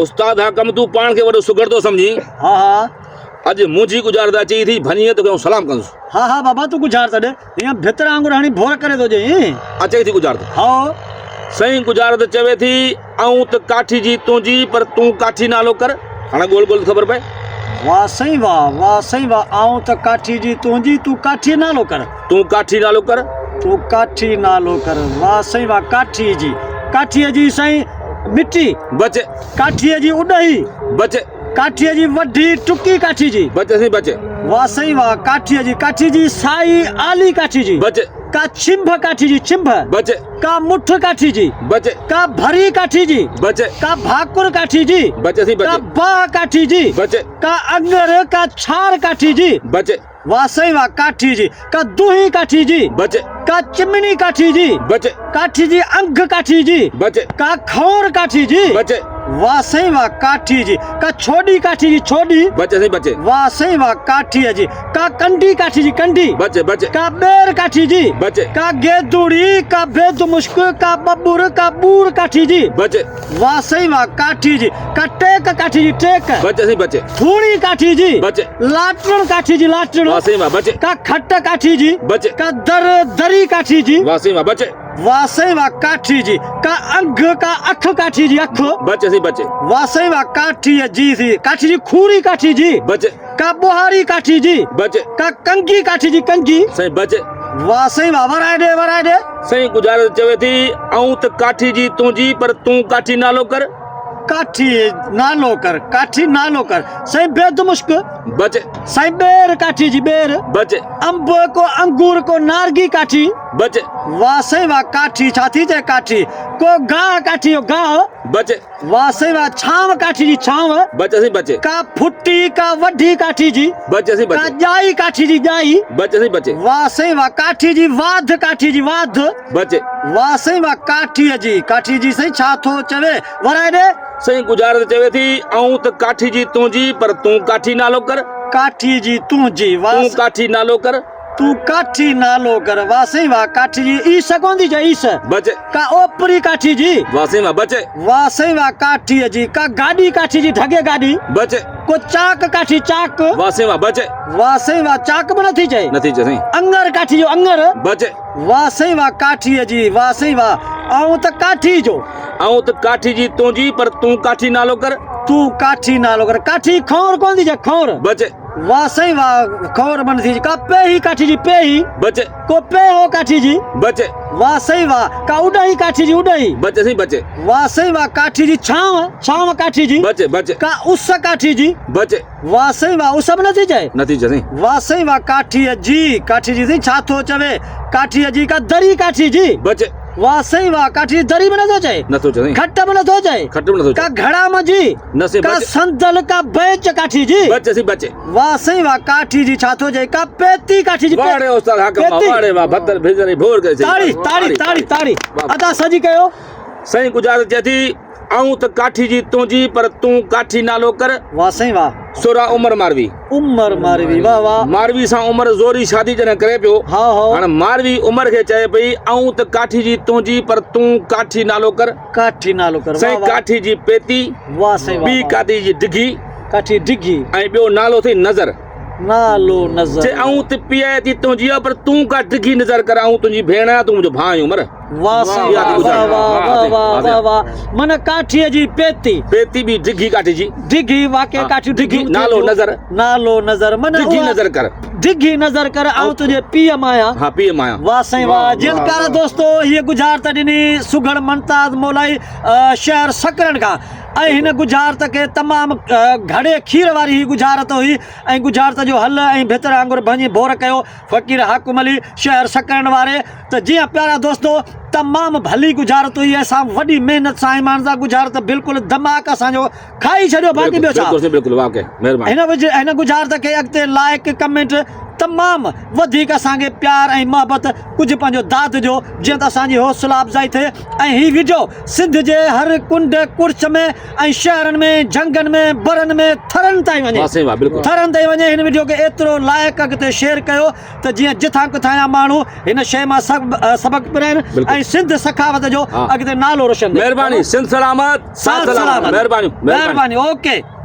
उस्ताद हा कम तू पान के वडो सुगर तो समझी। हाँ हाँ अज मुझी गुजारदा चई थी भनिए तो सलाम कंस। हाँ हाँ बाबा तू गुजार तॾे यहाँ भितर आंगुर हणी भोर करे तो जे अचे थी गुजार हाँ सही गुजारत चवे थी आऊं त काठी जी तुंजी पर तू काठी नालो कर। हाणे गोल गोल खबर पए। वाह सही वाह आऊं त काठी जी तुंजी तू काठी नालो कर। तू काठी नालो कर। तू काठी नालो कर। वाह सही वाह काठी जी सही मिट्टी बचे। काठीअ जी उॾही बचे। काठीअ जी वॾी टुकी काठी जी बचे सही बचे। वाह सही वाह काठी जी साई आली काठी जी बचे। का छिंभ काठी जी छिंभ बचे। का मुठ काठी जी बचे। का भरी काठी जी बचे। का भाकुर काठी जी बचे सही का बचे। बाह काठी जी बचे। का अंगर का छार काठी जी बचे। वाह सही वाह काठी जी का दूही काठी जी बचे। का चिमनी काठी जी बचे। काठी जी अंग काठी जी बचे। का खौर काठी जी बचे। वाह सही वाह काठी जी का छोड़ी काठी जी छोड़ी बचे सही बचे। वाह सही वाह काठी जी का कंडी काठी जी कंडी बचे। बचे। का बेर काठी जी बचे। का गेदुड़ी का बेद मुश्क का बबुर का बूर काठी जी बचे। वाह सही वाह काठी जी का टेक काठी जी टेक बचे सही बचे। थूड़ी काठी जी बचे। लाटण काठी जी लाटण वाह सही वाह बचे। का खट काठी जी बचे। का दरी काठी जी वाह सही वाह बचे। वाह सही वाह काठी जी का अंग का अख काठी जी अख बचे सही बचे। वाह सही वाह काठी जी थी काठी जी खूरी काठी जी बचे। का बुहारी काठी जी बचे। का कंगी काठी जी कंगी सही बचे। वाह सही वाह वराए दे सही गुजारत चवे थी आऊं त काठी जी तुंजी पर तू काठी नालो कर। काठी नालो कर सही बेद मुश्क बचे। सही बेर काठी जी बेर बचे। अंब को अंगूर को नारगी काठी बचे। वाह सही वाह काठी छाती ते काठी को गाह काठी हो गाह बचे। वाह सही वाह छाव काठी जी छाव बचे सही बचे। का फुट्टी का वड्डी काठी जी बचे सही का बचे। जाई काठी जी जाई बचे सही बचे। वाह सही वाह काठी जी वाध काठी जी वाध बचे। वाह सही वाह काठी जी सही छा थो चवे वराए दे सही गुजारत चवे थी आऊं त काठी जी तुंजी पर तू काठी नालो कर। काठी जी तुंजी वाह तू काठी नालो कर। तू काठी नालो कर। वाह सही वाह काठी जी ईस कोंदी जा ईस बचे। का ओपरी काठी जी वाह सही वाह बचे। वाह सही वाह काठी जी का गाड़ी काठी जी ढगे गाड़ी बचे। को चाक काठी चाक वाह सही वाह बचे। वाह सही वाह चाक में नथी जाए नतीजे सही अंगर काठी जो अंगर बचे। वाह सही वाह काठी जी वाह सही वाह आऊं त काठी जो आऊं त काठी जी तुंजी पर तू काठी नालो कर। तू काठी नालो कर काठी खौर कोन दी जा खौर बचे। वाह सही वाह खौर बन थी का पेही काठी जी पेही बचे। को पे हो काठी जी बचे। वाह सही वाह का उड़ही काठी जी उड़ही बचे सही बचे। वाह सही वाह काठी जी छाव काठी जी बचे। बचे। का उस काठी जी बचे। वाह सही वाह उस सब नथी जाए नतीजे सही। वाह सही वाह काठी जी थी छा थो चवे काठी जी का दरी काठी जी बचे। वाह सही वाह काठी दरी में नथो जाए नथो सही। खट में नथो जाए खट में नथो का घड़ा में जी नसे का बचे। संदल का बेच काठी जी बचे सही बचे। वाह सही वाह काठी जी छा थो जाए का पेती काठी जी वाड़े उस्ताद हाकम पेती। वाड़े वाह भतर भेजरे भोर गए ताड़ी वाह। अदा सजी कयो सही गुजारत चथी आऊं त काठी जी तुंजी पर तू काठी नालो कर। वाह सही वाह सोरा उमर मारवी उमर मारवी वाह वाह मारवी सा उमर जोरी शादी जने करे पियो हाँ हाँ हाणे मारवी उमर के चए पई आऊं त काठी जी तुंजी पर तू काठी नालो कर। काठी नालो कर सही वाह वाह काठी जी पेती वाह सही बी वाह काठी जी डिघी काठी डिघी ऐं ॿियो नालो थी नज़र नालो जे नजर आऊं त पीए थी तुंजी पर तू का डिघी नज़र कर आऊं तुंजी भेण आहियां तू मुंहिंजो भाउ आहीं उमर। वाह सही वाह, वाह वाह, वाह वाह, वाह वाह वाह, वाह वाह मन काठीअ जी पेती पेती बि डिघी काठी जी डिघी वाके हाँ, काठी डिघी नालो नज़र नालो नजर मन डिघी उहा नज़र कर। डिघी नजर कर आऊं तुझे पीअ माया हाँ पीए माया वाह सही वाह जिन प्यारा दोस्तो ये गुजारत ॾिनी सुघड़ मुमताज़ मोलाई शहर सकरन खां ऐं हिन गुजारत के तमामु घड़े खीर वारी ही गुजारत हुई ऐं गुजारत जो हल ऐं भितर आंगुर भञी भोर कयो फ़कीर हाकुम अली शहर सकरन वारे त जीअं प्यारा दोस्तो तमामु भली गुजारत हुई असां वॾी महिनत सां ईमान सां गुजारत बिल्कुलु दिमाग़ असांजो खाई छॾियो बाक़ी ॿियो छा बिल्कुलु वाक़ई महिरबानी हिन गुजारत खे अॻिते लाइक कमेंट तमामु वधीक असांखे प्यार ऐं मोहबत कुझु पंहिंजो दाद जो जीअं त असांजी हौसला अफ़ज़ाई थिए ऐं हीउ वीडियो सिंध जे हर कुंड कुर्छ में ऐं शहरनि में झंगनि में बरनि में थरनि ताईं वञे थरनि ताईं वञे हिन वीडियो खे एतिरो लाइक अॻिते शेयर कयो त जीअं जिथां किथां जा माण्हू हिन शइ मां सबक़ पिराइनि ऐं ऐं सिंध सखावत जो हाँ। अॻिते नालो रोशन थिए। महिरबानी, सिंध सलामत, साथ सलामत। सलामत। महिरबानी, महिरबानी, ओके।